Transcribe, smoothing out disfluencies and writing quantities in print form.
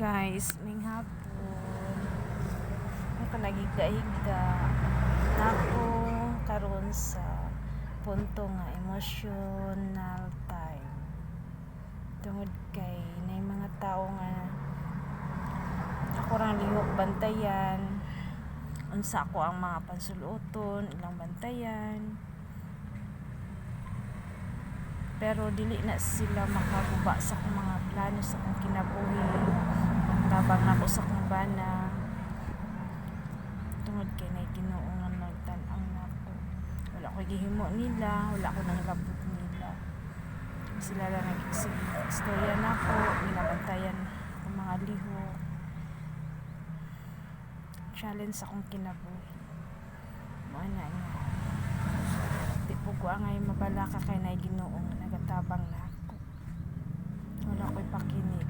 Guys, ning hapon ako nagigda-higda nako karon sa punto nga emotional time tungod kay nay mga tao nga ako ra lihok bantayan unsa ako ang mga pansuluton ilang bantayan, pero dili na sila makaguba sa akong mga plano sa akong kinabuhi. Tabang na ako sa akong bana tungod kay nay Ginoo nga nagtan-aw nako. Wala ko gihimo nila, wala ko nanglabot nila. Sila lang nag-istorya nako, ginabantayan ang mga lihok. Challenge sa akong kinabuhi. Mo na nga. Di po ko angay mabalaka kay nay Ginoo nga nagatabang na ako. Wala ko'y pakinig.